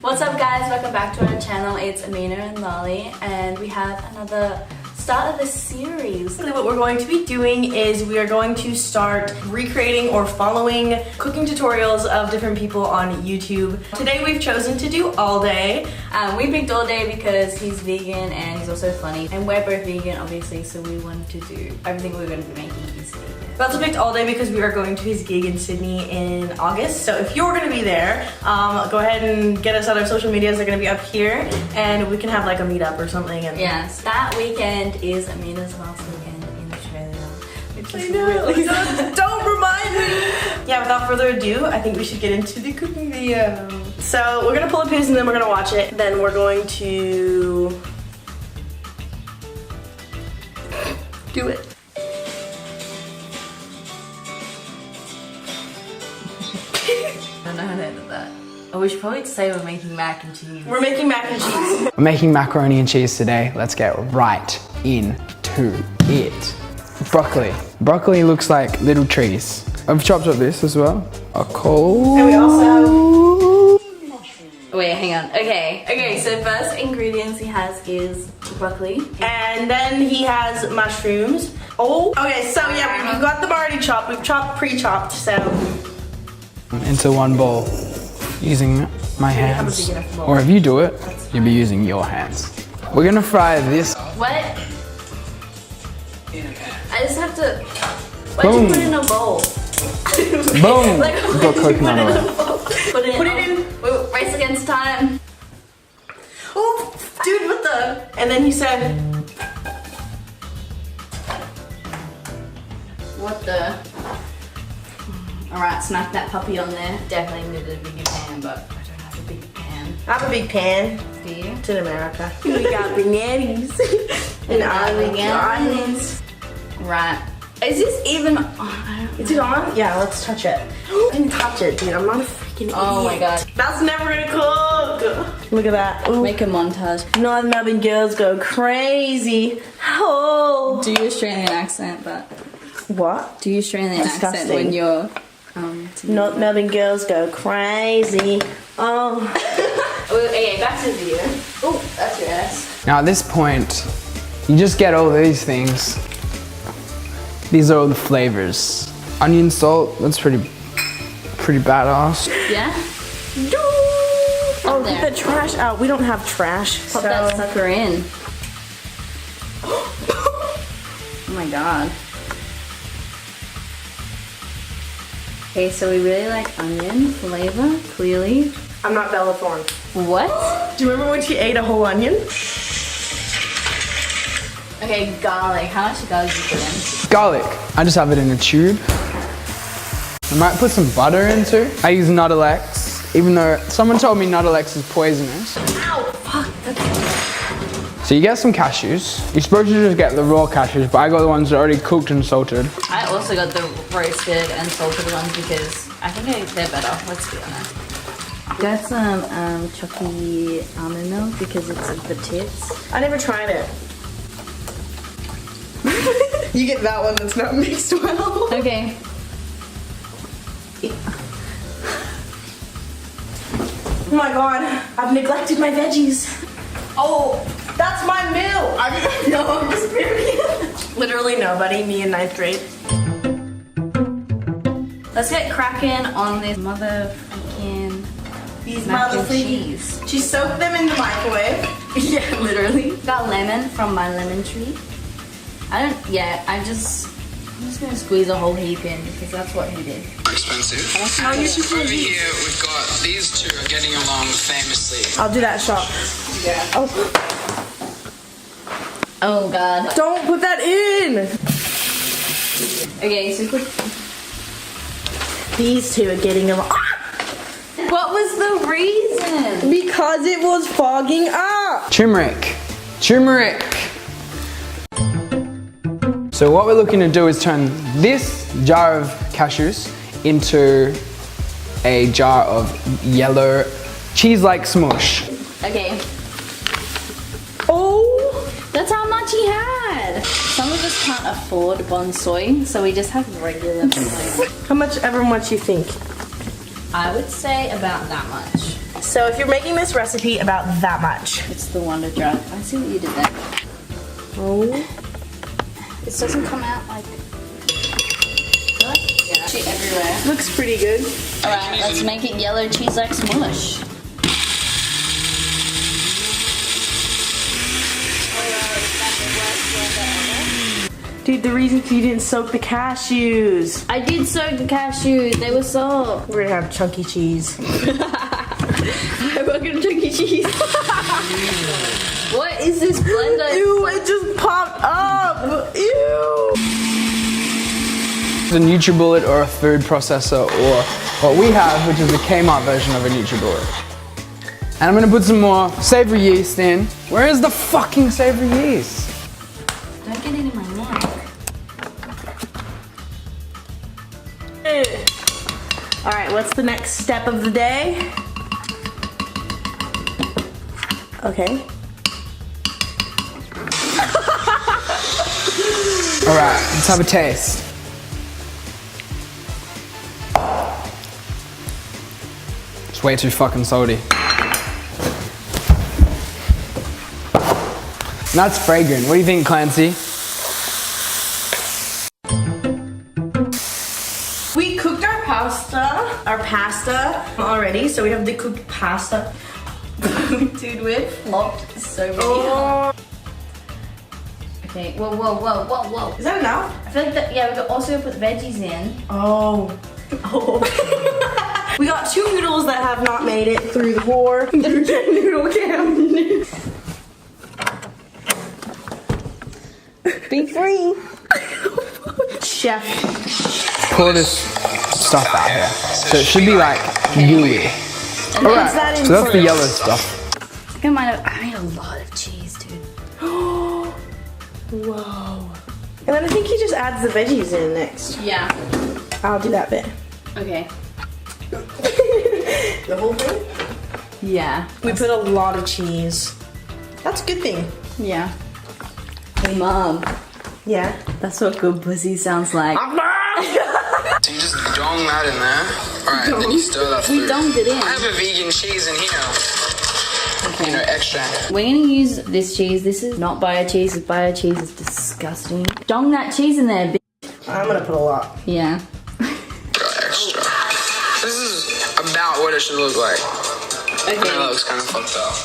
What's up guys, welcome back to our channel. It's Aminah and Lali and we have another start of the series. What we're going to be doing is we are going to start recreating or following cooking tutorials of different people on YouTube. Today we've chosen to do Allday. We picked Allday because he's vegan and he's also funny. And we're both vegan obviously, so we wanted to do everything we're going to be making is vegan. We also picked Allday because we are going to his gig in Sydney in August. So if you're going to be there, go ahead and get us on our social medias. They're going to be up here and we can have like a meetup or something. And yes, that weekend is Aminah's last weekend in Australia, which is really don't remind me. Yeah, without further ado, I think we should get into the cooking video. So we're gonna pull up his and then we're gonna watch it. Then we're going to do it. I don't know how to edit that. Oh, we should probably say we're making mac and cheese. We're making mac and cheese. We're making macaroni and cheese today. Let's get right into it. Broccoli. Broccoli looks like little trees. I've chopped up this as well. A coal. And we also Wait, hang on. Okay, so first ingredients he has is broccoli. and then he has mushrooms. Oh, okay, so yeah, we've got them already chopped. We've chopped pre-chopped, so Into one bowl using my hands. big enough bowl. Or if you do it, you'll be using your hands. We're gonna fry this. What? I just have to. Why'd you Boom. put it in a bowl? Boom! Like, We've got coconut oil. Put it in. Wait, race against time. oh, dude, what the? And then he said, What the? Alright, smack that puppy on there. Definitely needed a bigger pan, but I don't have a big pan. I have a big pan. Do you? It's in America. We got bananas and onions. Right. Is this even? Oh, I don't Is it on? Yeah, let's touch it. I didn't touch it, dude. I'm not a freaking idiot. Oh my god. That's never gonna cook. Look at that. Ooh. Make a montage. North Melbourne girls go crazy. Oh. Do your Australian accent, but What? do your Australian accent Disgusting. when you're North Melbourne girls go crazy. Oh. Okay, back to the video. Oh, that's your ass. Now at this point, you just get all these things. These are all the flavors. Onion, salt, that's pretty badass. Yeah? Oh, there. get the trash out. We don't have trash. Pop that sucker in. Oh my god. Okay, so we really like onion flavor, clearly. I'm not Bella Thorne. What? Do you remember when she ate a whole onion? Okay, garlic. How much garlic do you put in? Garlic, I just have it in a tube. I might put some butter in too. I use Nuttelex, even though someone told me Nuttelex is poisonous. Ow, fuck. So you get some cashews. You're supposed to just get the raw cashews, but I got the ones that are already cooked and salted. I also got the roasted and salted ones because I think they're better, let's be honest. Got some chalky almond milk because it's the tits. I never tried it. You get that one that's not mixed well. Okay. Oh my god, I've neglected my veggies. Oh, that's my meal. No, I'm just kidding. Literally nobody, me in 9th grade. Let's get cracking on this motherfucking These mac and motherfuckers. cheese. She soaked them in the microwave. Yeah, literally. Got lemon from my lemon tree. I'm just gonna squeeze a whole heap in because that's what he did. Expensive. Over here, we've got these two are getting along famously. I'll do that shot. Yeah. Oh, Oh god. don't put that in. Okay, so quick. These two are getting along. What was the reason? Because it was fogging up. Turmeric. Turmeric. So what we're looking to do is turn this jar of cashews into a jar of yellow cheese-like smush. Okay. Oh. That's how much he had. Some of us can't afford bonsai, so we just have regular bonsai. How much you think? I would say about that much. So if you're making this recipe about that much. It's the Wonder Jar. I see what you did there. Oh. This doesn't come out like... Yeah, cheese everywhere. Looks pretty good. Alright, let's make it yellow cheese like smush. Dude, the reason you didn't soak the cashews. I did soak the cashews. They were soft. We're gonna have chunky cheese. Welcome to Chuck E. Cheese. What is this blender? Ew, it just popped up. Ew. A NutriBullet or a food processor, or what we have, which is the Kmart version of a NutriBullet. And I'm gonna put some more savory yeast in. Where is the fucking savory yeast? Don't get it in my mouth. All right, what's the next step of the day? Okay. All right, let's have a taste. It's way too fucking salty. And that's fragrant. What do you think, Clancy? We cooked our pasta already, so we have the cooked pasta. Dude, we're flopped so many. Oh. Okay, whoa. Is that enough? I feel like that, yeah, we could also put veggies in. Oh. We got 2 noodles that have not made it through the war. Noodle cabinet. Be free. Chef. Pour this stuff out here. So it should be like gooey. And All then right, so that's the yellow stuff. I think I made a lot of cheese, dude. Whoa. And then I think he just adds the veggies in next. Yeah. I'll do that bit. Okay. The whole thing? Yeah. We put a lot of cheese. That's a good thing. Yeah. Hey, Mom. Yeah. That's what good pussy sounds like. So you just dong that in there. Alright, then you stir that through. We donged it in. I have a vegan cheese in here. Okay. You know, extra. We're gonna use this cheese. This is not bio cheese. It's bio cheese. It's disgusting. Dong that cheese in there, bitch. I'm gonna put a lot. Yeah. Got extra. This is about what it should look like. I know Okay. that looks kind of fucked up.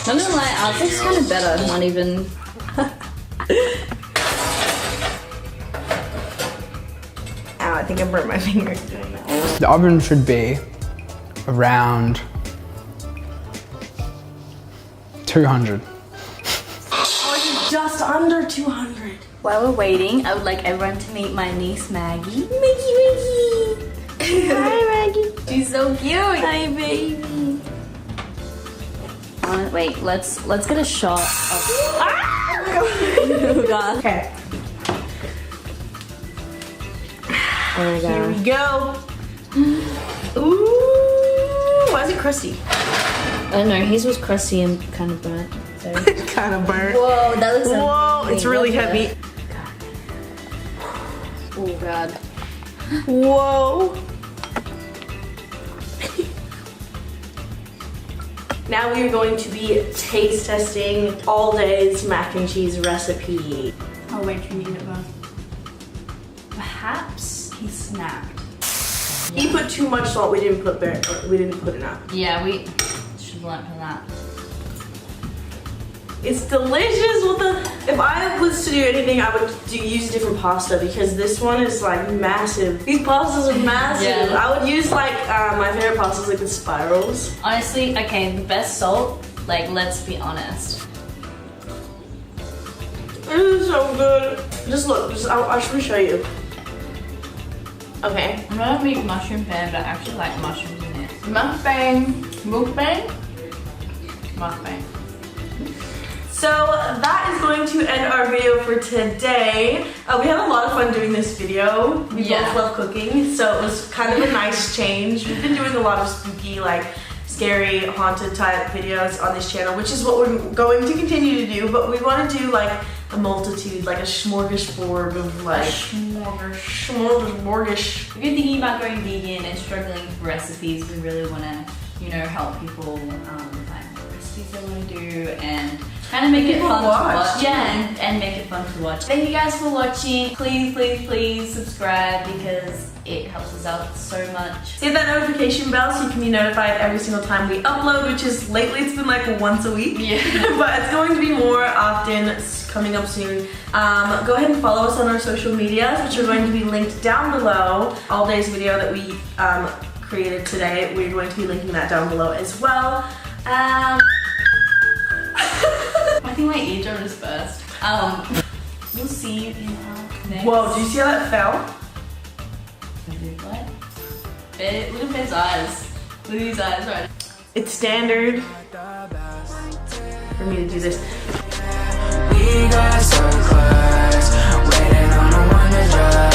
Not gonna lie, ours looks kind of better. Not even. Ow, I think I burnt my finger doing that. The oven should be around 200. Oh, you're just under 200. While we're waiting, I would like everyone to meet my niece Maggie. Maggie. Hi Maggie. She's so cute. Hi baby. Wait, let's get a shot of. Oh god. Okay. Oh my Here god. we go. Ooh, why is it crusty? I don't know. His was crusty and kind of burnt. So. Kind of burnt. Whoa, that looks. Whoa, amazing. it's really Look at heavy. that. Oh god. Whoa. Now we are going to be taste testing Allday's mac and cheese recipe. Oh wait, can you eat it both? Perhaps he snapped. He put too much salt. We didn't put enough. Yeah, we should learn from that. It's delicious. If I was to do anything, I would use different pasta because this one is like massive. These pastas are massive. Yeah. I would use like my favorite pastas like the spirals. Honestly, okay, the best salt. Like, let's be honest. It is so good. Just look. I should show you. Okay. I'm not a big mushroom fan, but I actually like mushrooms in it. Mukbang. So that is going to end our video for today. We had a lot of fun doing this video. We both love cooking, so it was kind of a nice change. We've been doing a lot of spooky, like scary, haunted type videos on this channel, which is what we're going to continue to do, but we want to do like a multitude, like a smorgasbord of like... Smorgasbordish. If you're thinking about going vegan and struggling with recipes, we really want to you know, help people find recipes they want to do and kind of make it fun to watch. Yeah, and make it fun to watch. Thank you guys for watching. Please, please, please subscribe because it helps us out so much. Hit that notification bell so you can be notified every single time we upload, which is lately it's been like once a week. Yeah. But it's going to be more often, coming up soon. Go ahead and follow us on our social medias, which are going to be linked down below. Allday's video that we created today, we're going to be linking that down below as well. I think my eardrum is burst. We'll see you in our next. Whoa, do you see how that fell? What? Look at his eyes. Look at his eyes, right? It's standard for me to do this. We got so close, waiting on the one to drive.